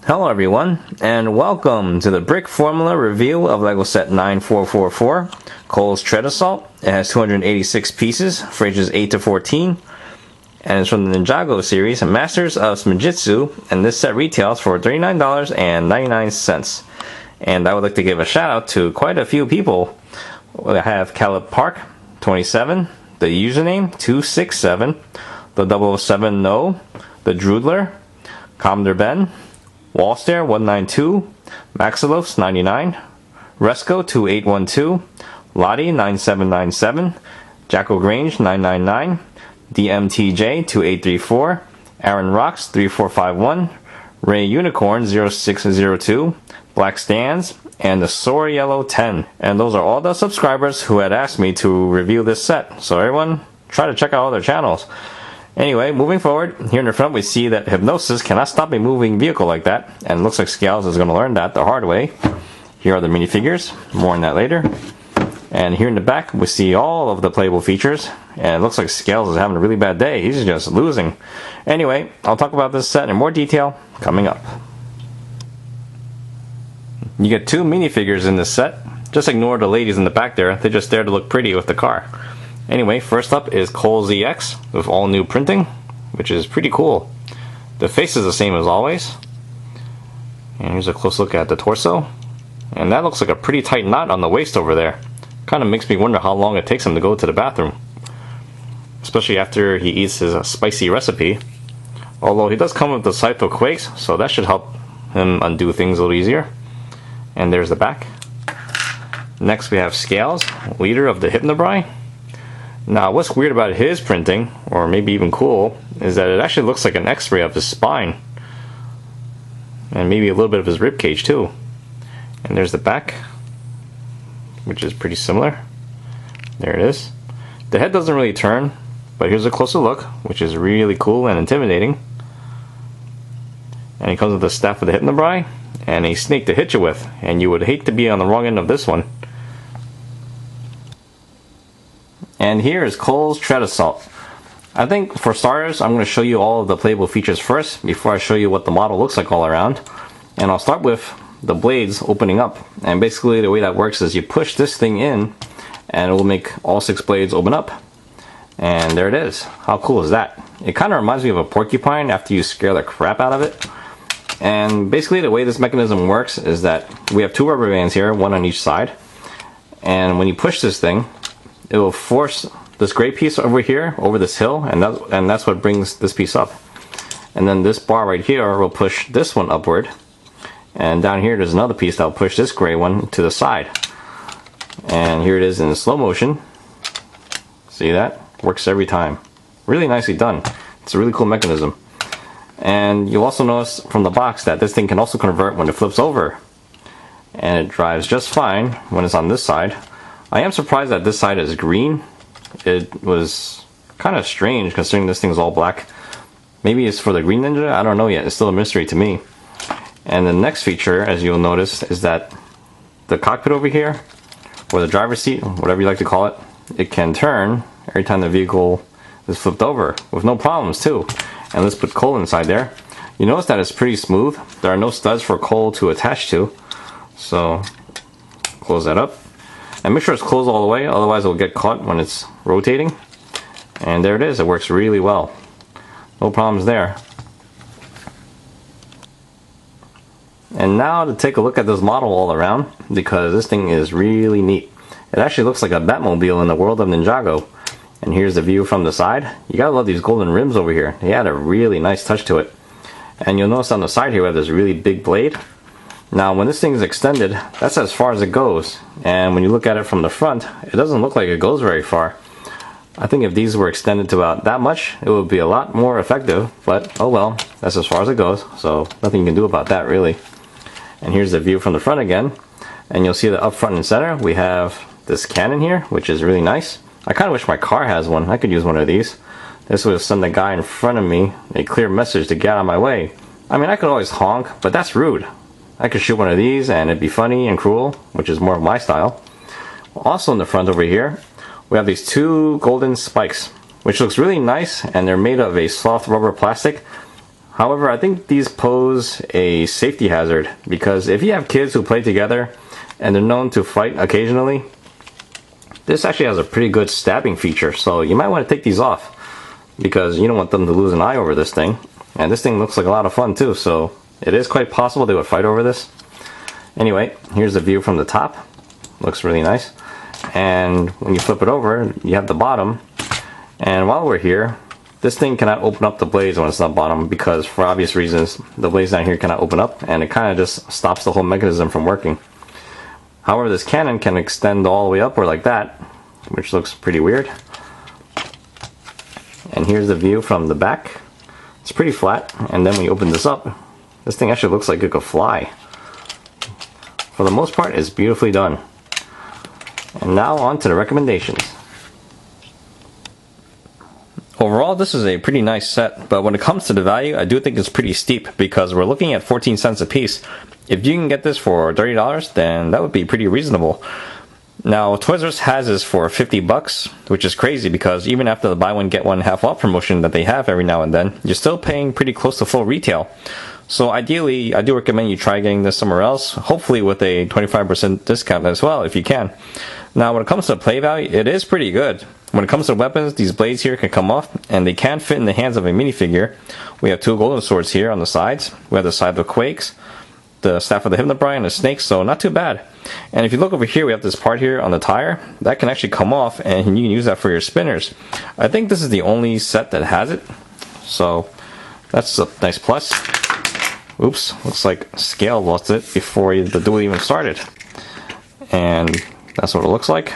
Hello everyone, and welcome to the Brickformula review of LEGO Set 9444, Cole's Tread Assault. It has 286 pieces for ages 8 to 14, and it's from the Ninjago series, Masters of Smijitsu, and this set retails for $39.99. And I would like to give a shout out to quite a few people. I have Caleb Park, 27, the username 267, the 007 No, the Droodler, Commodore Ben, Wallstair 192, Maxilos 99, Resco 2812, Lottie 9797, Jacko Grange 999, DMTJ 2834, Aaron Rocks 3451, Ray Unicorn 0602, Black Stands, and the Soar Yellow 10. And those are all the subscribers who had asked me to review this set. So everyone, try to check out all their channels. Anyway, moving forward, here in the front we see that Hypnosis cannot stop a moving vehicle like that, and it looks like Scales is going to learn that the hard way. Here are the minifigures, more on that later. And here in the back we see all of the playable features, and it looks like Scales is having a really bad day. He's just losing. Anyway, I'll talk about this set in more detail coming up. You get two minifigures in this set. Just ignore the ladies in the back there, they're just there to look pretty with the car. Anyway, first up is Cole ZX with all new printing, which is pretty cool. The face is the same as always. And here's a close look at the torso. And that looks like a pretty tight knot on the waist over there. Kind of makes me wonder how long it takes him to go to the bathroom. Especially after he eats his spicy recipe. Although he does come with the Scythe Quakes, so that should help him undo things a little easier. And there's the back. Next we have Scales, leader of the Hypnobri. Now, what's weird about his printing, or maybe even cool, is that it actually looks like an x-ray of his spine. And maybe a little bit of his ribcage too. And there's the back, which is pretty similar. There it is. The head doesn't really turn, but here's a closer look, which is really cool and intimidating. And he comes with the staff of the Hypnobri, and a snake to hit you with, and you would hate to be on the wrong end of this one. And here is Cole's Tread Assault. I think for starters, I'm going to show you all of the playable features first before I show you what the model looks like all around. And I'll start with the blades opening up. And basically the way that works is you push this thing in and it will make all 6 blades open up. And there it is. How cool is that? It kind of reminds me of a porcupine after you scare the crap out of it. And basically the way this mechanism works is that we have 2 rubber bands here, one on each side. And when you push this thing, it will force this gray piece over here, over this hill, and that's what brings this piece up. And then this bar right here will push this one upward. And down here there's another piece that will push this gray one to the side. And here it is in slow motion. See that? Works every time. Really nicely done. It's a really cool mechanism. And you'll also notice from the box that this thing can also convert when it flips over. And it drives just fine when it's on this side. I am surprised that this side is green. It was kind of strange considering this thing's all black. Maybe it's for the Green Ninja? I don't know yet. It's still a mystery to me. And the next feature, as you'll notice, is that the cockpit over here, or the driver's seat, whatever you like to call it, it can turn every time the vehicle is flipped over with no problems too. And let's put Cole inside there. You notice that it's pretty smooth. There are no studs for Cole to attach to. So close that up. And make sure it's closed all the way, otherwise it will get caught when it's rotating. And there it is, it works really well. No problems there. And now to take a look at this model all around, because this thing is really neat. It actually looks like a Batmobile in the world of Ninjago. And here's the view from the side. You gotta love these golden rims over here. They add a really nice touch to it. And you'll notice on the side here we have this really big blade. Now when this thing is extended, that's as far as it goes, and when you look at it from the front, it doesn't look like it goes very far. I think if these were extended to about that much, it would be a lot more effective, but oh well, that's as far as it goes, so nothing you can do about that really. And here's the view from the front again, and you'll see that up front and center we have this cannon here, which is really nice. I kind of wish my car has one. I could use one of these. This would send the guy in front of me a clear message to get out of my way. I mean, I could always honk, but that's rude. I could shoot one of these and it'd be funny and cruel, which is more of my style. Also in the front over here, we have these 2 golden spikes, which looks really nice, and they're made of a soft rubber plastic. However, I think these pose a safety hazard because if you have kids who play together and they're known to fight occasionally, this actually has a pretty good stabbing feature, so you might want to take these off because you don't want them to lose an eye over this thing. And this thing looks like a lot of fun too, so it is quite possible they would fight over this. Anyway, here's the view from the top. Looks really nice. And when you flip it over, you have the bottom. And while we're here, this thing cannot open up the blades when it's on the bottom because for obvious reasons, the blades down here cannot open up and it kind of just stops the whole mechanism from working. However, this cannon can extend all the way upward like that, which looks pretty weird. And here's the view from the back. It's pretty flat, and then when you open this up, this thing actually looks like it could fly. For the most part, it's beautifully done. And now on to the recommendations. Overall, this is a pretty nice set, but when it comes to the value, I do think it's pretty steep because we're looking at 14 cents a piece. If you can get this for $30, then that would be pretty reasonable. Now, Toys R Us has this for 50 bucks, which is crazy because even after the buy one get one half off promotion that they have every now and then, you're still paying pretty close to full retail. So ideally, I do recommend you try getting this somewhere else, hopefully with a 25% discount as well if you can. Now, when it comes to play value, it is pretty good. When it comes to weapons, these blades here can come off, and they can fit in the hands of a minifigure. We have two golden swords here on the sides. We have the side of Quakes, the staff of the Hypnobrai, and the snake, so not too bad. And if you look over here, we have this part here on the tire. That can actually come off, and you can use that for your spinners. I think this is the only set that has it, so that's a nice plus. Oops, looks like Scale lost it before the duel even started. And that's what it looks like.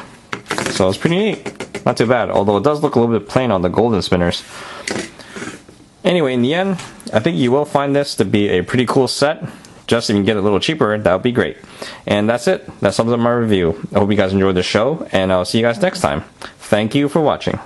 So it's pretty neat. Not too bad, although it does look a little bit plain on the golden spinners. Anyway, in the end, I think you will find this to be a pretty cool set. Just if you can get it a little cheaper, that would be great. And that's it. That sums up my review. I hope you guys enjoyed the show, and I'll see you guys next time. Thank you for watching.